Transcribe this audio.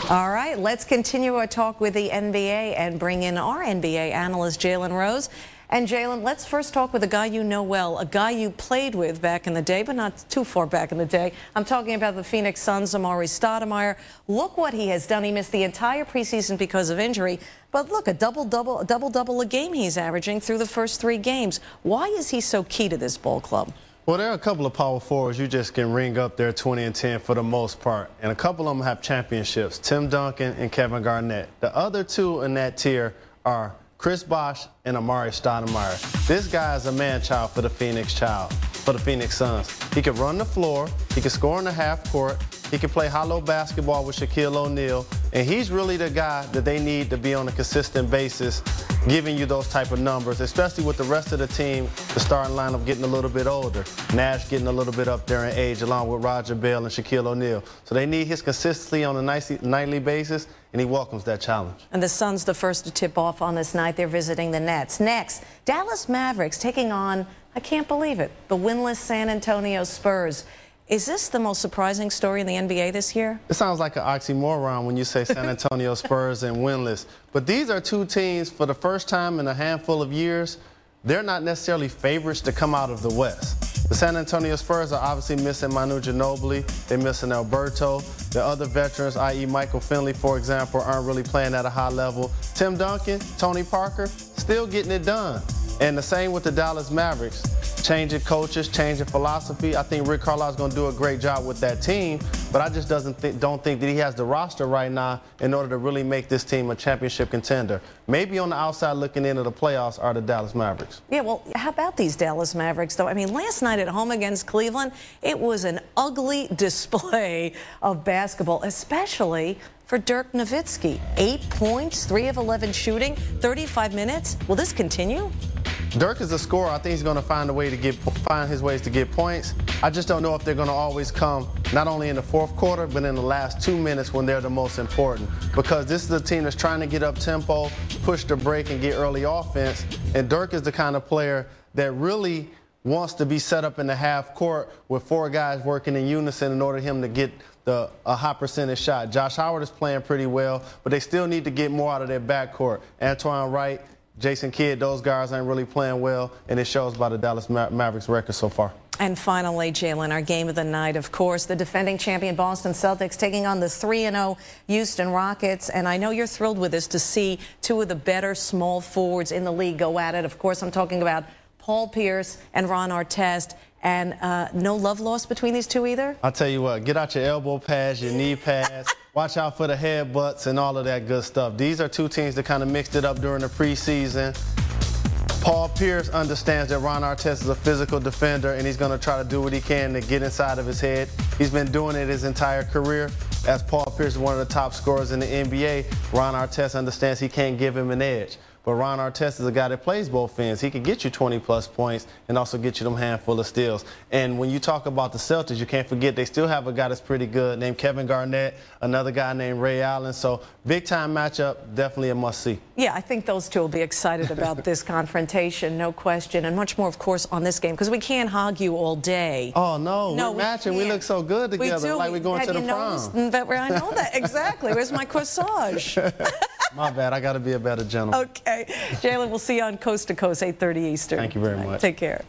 All right, let's continue our talk with the NBA and bring in our NBA analyst, Jalen Rose. And Jalen, let's first talk with a guy you know well, a guy you played with back in the day, but not too far back in the day. I'm talking about the Phoenix Suns' Amare Stoudemire. Look what he has done. He missed the entire preseason because of injury. But look, a double-double a game he's averaging through the first 3 games. Why is he so key to this ball club? Well, there are a couple of power forwards you just can ring up there 20 and 10 for the most part. And a couple of them have championships, Tim Duncan and Kevin Garnett. The other two in that tier are Chris Bosh and Amare Stoudemire. This guy is a man-child for the Phoenix Suns. He can run the floor, he can score in the half court, he can play high-low basketball with Shaquille O'Neal, and he's really the guy that they need to be on a consistent basis, giving you those type of numbers, especially with the rest of the team, the starting lineup getting a little bit older. Nash getting a little bit up there in age, along with Roger Bell and Shaquille O'Neal. So they need his consistency on a nightly basis, and he welcomes that challenge. And the Suns the first to tip off on this night. They're visiting the Nets. Next, Dallas Mavericks taking on, I can't believe it, the winless San Antonio Spurs. Is this the most surprising story in the NBA this year? It sounds like an oxymoron when you say San Antonio Spurs and winless. But these are two teams, for the first time in a handful of years, they're not necessarily favorites to come out of the West. The San Antonio Spurs are obviously missing Manu Ginobili. They're missing Alberto. The other veterans, i.e. Michael Finley, for example, aren't really playing at a high level. Tim Duncan, Tony Parker, still getting it done. And the same with the Dallas Mavericks. Changing coaches, changing philosophy. I think Rick Carlisle's going to do a great job with that team, but I just don't think that he has the roster right now in order to really make this team a championship contender. Maybe on the outside looking into the playoffs are the Dallas Mavericks. Yeah, well, how about these Dallas Mavericks, though? I mean, last night at home against Cleveland, it was an ugly display of basketball, especially for Dirk Nowitzki. 8 points, 3 of 11 shooting, 35 minutes. Will this continue? Dirk is a scorer. I think he's going to find his ways to get points. I just don't know if they're going to always come not only in the fourth quarter, but in the last 2 minutes when they're the most important. Because this is a team that's trying to get up tempo, push the break, and get early offense. And Dirk is the kind of player that really wants to be set up in the half court with 4 guys working in unison in order for him to get a high percentage shot. Josh Howard is playing pretty well, but they still need to get more out of their backcourt. Antoine Wright, Jason Kidd, those guys ain't really playing well, and it shows by the Dallas Mavericks record so far. And finally, Jalen, our game of the night, of course, the defending champion Boston Celtics taking on the 3-0 Houston Rockets. And I know you're thrilled with this to see 2 of the better small forwards in the league go at it. Of course, I'm talking about Paul Pierce and Ron Artest. And no love lost between these two either? I'll tell you what, get out your elbow pads, your knee pads. Watch out for the headbutts and all of that good stuff. These are 2 teams that kind of mixed it up during the preseason. Paul Pierce understands that Ron Artest is a physical defender, and he's going to try to do what he can to get inside of his head. He's been doing it his entire career. As Paul Pierce is one of the top scorers in the NBA, Ron Artest understands he can't give him an edge. But Ron Artest is a guy that plays both ends. He can get you 20-plus points and also get you them handful of steals. And when you talk about the Celtics, you can't forget they still have a guy that's pretty good named Kevin Garnett, another guy named Ray Allen. So big-time matchup, definitely a must-see. Yeah, I think those two will be excited about this confrontation, no question, and much more, of course, on this game, because we can't hog you all day. Oh, no, we're matching. We look so good together, like we're going to the prom. I know that, exactly. Where's my corsage? My bad. I got to be a better gentleman. Okay. Jalen, we'll see you on Coast to Coast, 8:30 Eastern. Thank you very much. Take care.